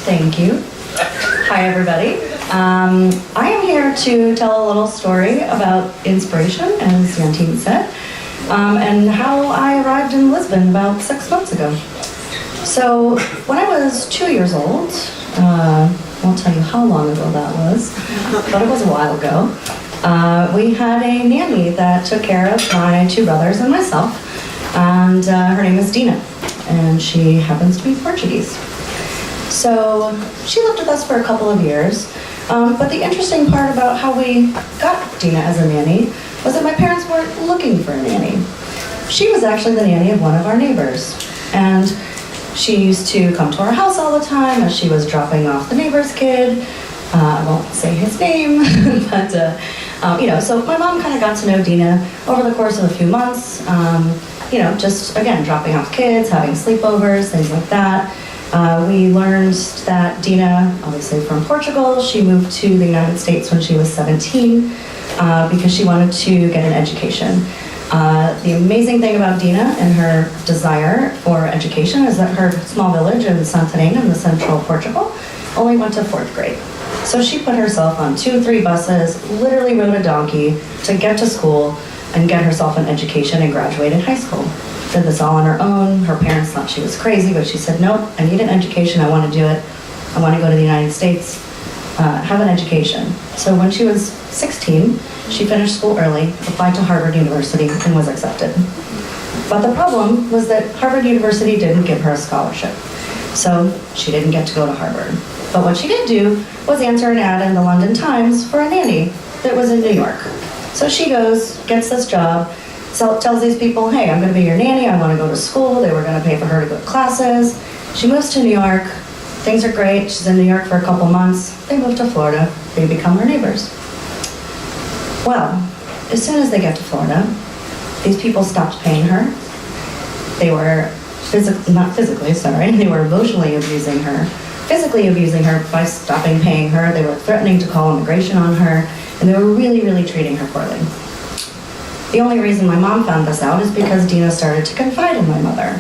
Thank you. Hi, everybody. I am here to tell a little story about inspiration, as Yantine said, and how I arrived in Lisbon about 6 months ago. So, when I was 2 years old, won't tell you how long ago that was, but it was a while ago, we had a nanny that took care of my two brothers and myself, and her name is Dina, and she happens to be Portuguese. So she lived with us for a couple of years, but the interesting part about how we got Dina as a nanny was that my parents weren't looking for a nanny. She was actually the nanny of one of our neighbors, and she used to come to our house all the time as she was dropping off the neighbor's kid. I won't say his name, but so my mom kind of got to know Dina over the course of a few months, just again, dropping off kids, having sleepovers, things like that. We learned that Dina, obviously from Portugal, she moved to the United States when she was 17 because she wanted to get an education. The amazing thing about Dina and her desire for education is that her small village in Santarém in the central Portugal only went to 4th grade. So she put herself on 2-3 buses, literally rode a donkey to get to school and get herself an education and graduated high school. Did this all on her own. Her parents thought she was crazy, but she said, nope, I need an education, I want to do it. I want to go to the United States, have an education. So when she was 16, she finished school early, applied to Harvard University, and was accepted. But the problem was that Harvard University didn't give her a scholarship. So she didn't get to go to Harvard. But what she did do was answer an ad in the London Times for a nanny that was in New York. So she goes, gets this job, tells these people, hey, I'm going to be your nanny, I want to go to school. They were going to pay for her to go to classes. She moves to New York. Things are great. She's in New York for a couple months. They move to Florida. They become her neighbors. Well, as soon as they get to Florida, these people stopped paying her. They were they were emotionally abusing her, physically abusing her by stopping paying her. They were threatening to call immigration on her, and they were really, really treating her poorly. The only reason my mom found this out is because Dina started to confide in my mother.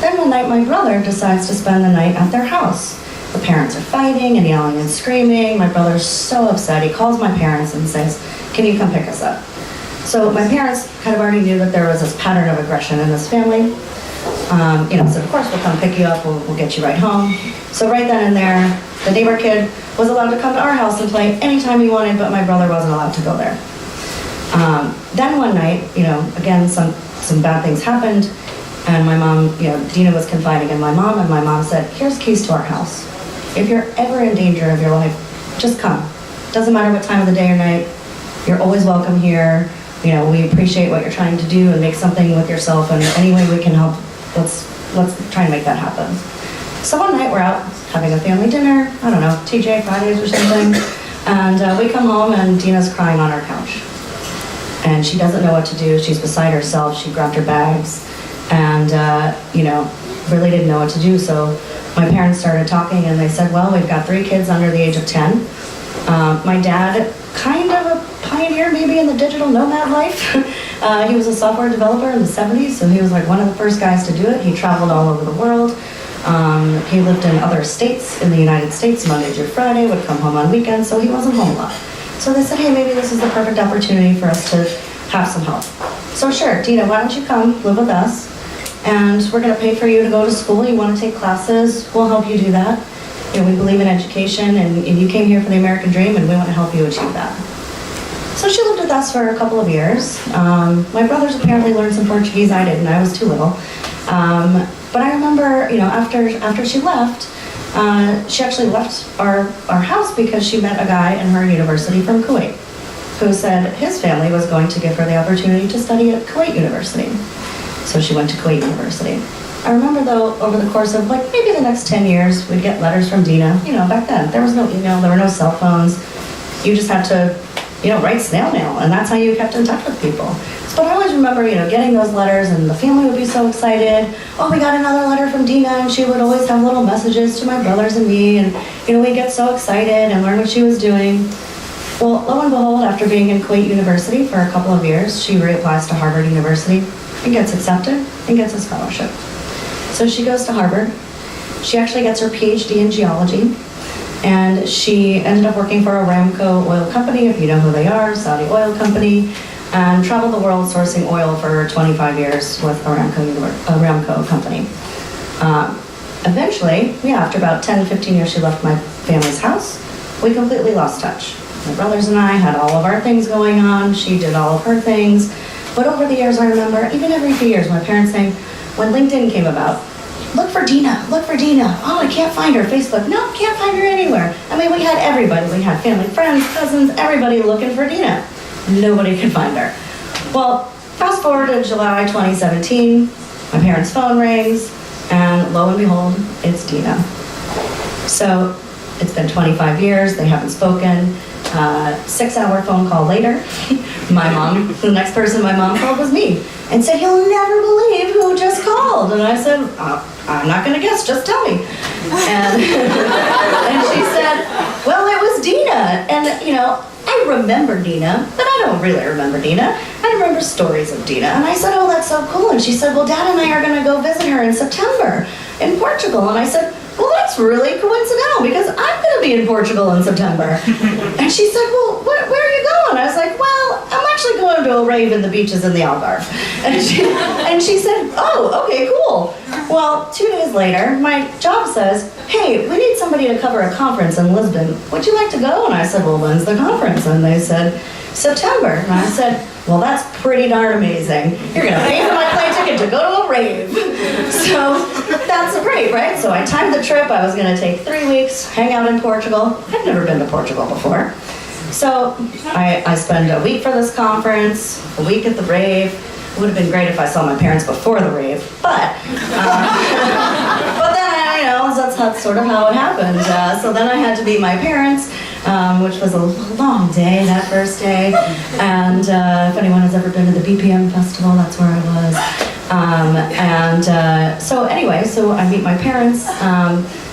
Then one night my brother decides to spend the night at their house. The parents are fighting and yelling and screaming. My brother's so upset. He calls my parents and says, can you come pick us up? So my parents kind of already knew that there was this pattern of aggression in this family. So of course we'll come pick you up, we'll get you right home. So right then and there, the neighbor kid was allowed to come to our house and play anytime he wanted, but my brother wasn't allowed to go there. Then one night, again, some bad things happened, and my mom, Dina was confiding in my mom, and my mom said, here's keys to our house. If you're ever in danger of your life, just come. Doesn't matter what time of the day or night, you're always welcome here. We appreciate what you're trying to do and make something with yourself, and any way we can help, let's try and make that happen. So one night we're out having a family dinner, I don't know, TJ Fridays or something, and we come home and Dina's crying on our couch. And she doesn't know what to do. She's beside herself. She grabbed her bags and, really didn't know what to do. So my parents started talking and they said, well, we've got 3 kids under the age of 10. My dad, kind of a pioneer maybe in the digital nomad life. He was a software developer in the 70s, so he was like one of the first guys to do it. He traveled all over the world. He lived in other states in the United States Monday through Friday, would come home on weekends, so he wasn't home a lot. So they said, hey, maybe this is the perfect opportunity for us to have some help. So sure, Dina, why don't you come live with us? And we're going to pay for you to go to school. You want to take classes, we'll help you do that. We believe in education, and you came here for the American dream, and we want to help you achieve that. So she lived with us for a couple of years. My brothers apparently learned some Portuguese. I didn't. I was too little. But I remember, after she left, she actually left our house because she met a guy in her university from Kuwait who said his family was going to give her the opportunity to study at Kuwait University. So she went to Kuwait University. I remember though, over the course of maybe the next 10 years, we'd get letters from Dina. Back then, there was no email, there were no cell phones. You just had to, write snail mail, and that's how you kept in touch with people. But I always remember, getting those letters, and the family would be so excited. Oh, we got another letter from Dina, and she would always have little messages to my brothers and me, and we'd get so excited and learn what she was doing. Well, lo and behold, after being in Kuwait University for a couple of years, she reapplies to Harvard University and gets accepted and gets a scholarship. So she goes to Harvard, She actually gets her PhD in geology, and she ended up working for Aramco Oil Company, if you know who they are, Saudi oil company, and traveled the world sourcing oil for 25 years with Aramco Company. Eventually, after about 10, 15 years, she left my family's house. We completely lost touch. My brothers and I had all of our things going on. She did all of her things. But over the years, I remember, even every few years, my parents saying, when LinkedIn came about, look for Dina, look for Dina. Oh, I can't find her. Facebook, no, can't find her anywhere. I mean, we had everybody. We had family, friends, cousins, everybody looking for Dina. Nobody could find her. Well, fast forward to July 2017, my parents' phone rings, and lo and behold, it's Dina. So it's been 25 years, they haven't spoken. 6-hour phone call later, my mom, the next person my mom called was me, and said, you'll never believe who just called. And I said, I'm not gonna guess, just tell me. And, and she said, well, it was Dina. And you know, I remember Dina, but I don't really remember Dina. I remember stories of Dina. And I said, oh, that's so cool. And she said, well, Dad and I are gonna go visit her in September in Portugal. And I said, well, that's really coincidental because I'm going to be in Portugal in September. And she said, well, where are you going? I was like, well, I'm actually going to a rave in the beaches in the Algarve. And she said, oh, okay, cool. Well, 2 days later, my job says, hey, we need somebody to cover a conference in Lisbon. Would you like to go? And I said, well, when's the conference? And they said, September. And I said, well, that's pretty darn amazing. You're going to pay for my plane ticket to go to a rave. So that's great, right? So I timed the trip. I was going to take 3 weeks, hang out in Portugal. I'd never been to Portugal before. So I spent a week for this conference, a week at the rave. It would have been great if I saw my parents before the rave, but then, you know, that's sort of how it happened. So then I had to meet my parents, which was a long day, that first day. And if anyone has ever been to the BPM festival, that's where I was. So anyway, so I meet my parents.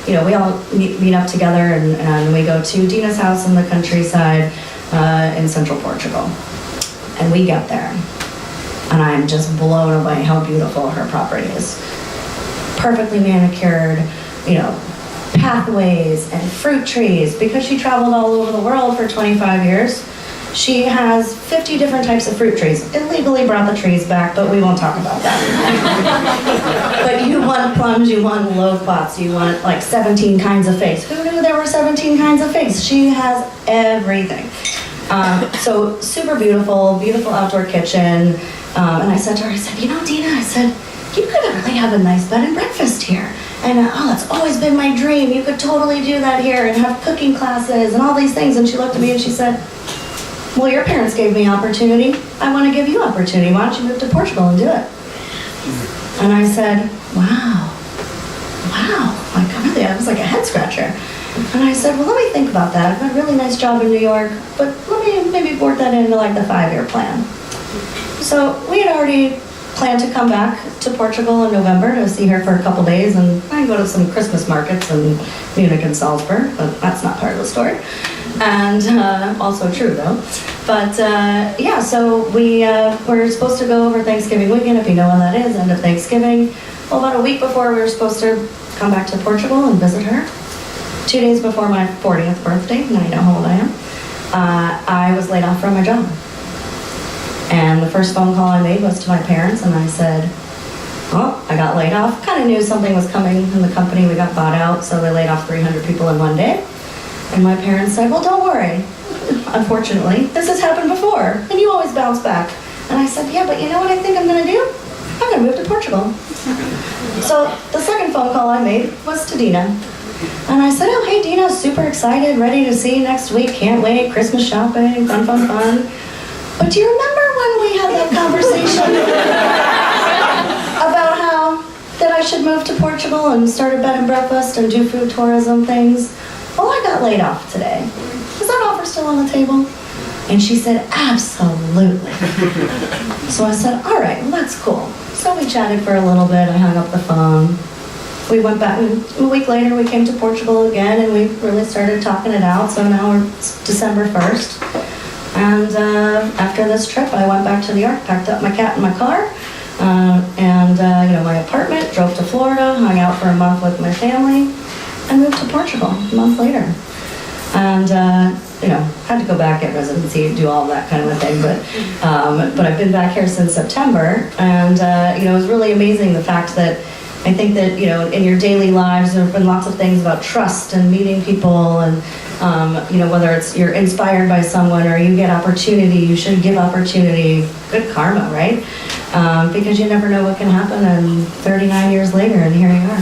You know, we all meet up together, and we go to Dina's house in the countryside in central Portugal. And we get there, and I'm just blown away how beautiful her property is. Perfectly manicured, you know, pathways and fruit trees. Because she traveled all over the world for 25 years, she has 50 different types of fruit trees. Illegally brought the trees back, but we won't talk about that. But you want plums, you want loquats, you want like 17 kinds of figs. Who knew there were 17 kinds of figs? She has everything. So super beautiful, beautiful outdoor kitchen. And I said to her, I said, you know, Dina, I said, you could really have a nice bed and breakfast here. And it's always been my dream. You could totally do that here and have cooking classes and all these things. And she looked at me and she said, well, your parents gave me opportunity. I want to give you opportunity. Why don't you move to Portugal and do it? And I said, wow. Like, really, that was like a head scratcher. And I said, well, let me think about that. I've got a really nice job in New York, but let me maybe work that into like the 5-year plan. So we had already planned to come back to Portugal in November to see her for a couple days, and I go to some Christmas markets in Munich and Salzburg, but that's not part of the story. And also true though. But yeah, so we were supposed to go over Thanksgiving weekend, if you know when that is, end of Thanksgiving. Well, about a week before we were supposed to come back to Portugal and visit her, 2 days before my 40th birthday, now you know how old I am, I was laid off from my job. And the first phone call I made was to my parents, and I said, well, I got laid off. Kind of knew something was coming in the company. We got bought out, so they laid off 300 people in one day. And my parents said, well, don't worry. Unfortunately, this has happened before, and you always bounce back. And I said, yeah, but you know what I think I'm going to do? I'm going to move to Portugal. So the second phone call I made was to Dina. And I said, oh, hey, Dina, super excited, ready to see you next week. Can't wait, Christmas shopping, fun. But do you remember when we had that conversation about how that I should move to Portugal and start a bed and breakfast and do food tourism things? Well, I got laid off today. Is that offer still on the table? And she said, absolutely. So I said, all right, well, that's cool. So we chatted for a little bit. I hung up the phone. We went back, and a week later we came to Portugal again, and we really started talking it out. So now we're December 1st. And after this trip, I went back to New York, packed up my cat in my car, My apartment, drove to Florida, hung out for a month with my family, and moved to Portugal a month later. And, had to go back, get residency, do all that kind of a thing, but I've been back here since September, and, it was really amazing the fact that I think that, in your daily lives, there have been lots of things about trust and meeting people and, whether it's you're inspired by someone or you get opportunity, you should give opportunity, good karma, right? Because you never know what can happen, and 39 years later, and here you are.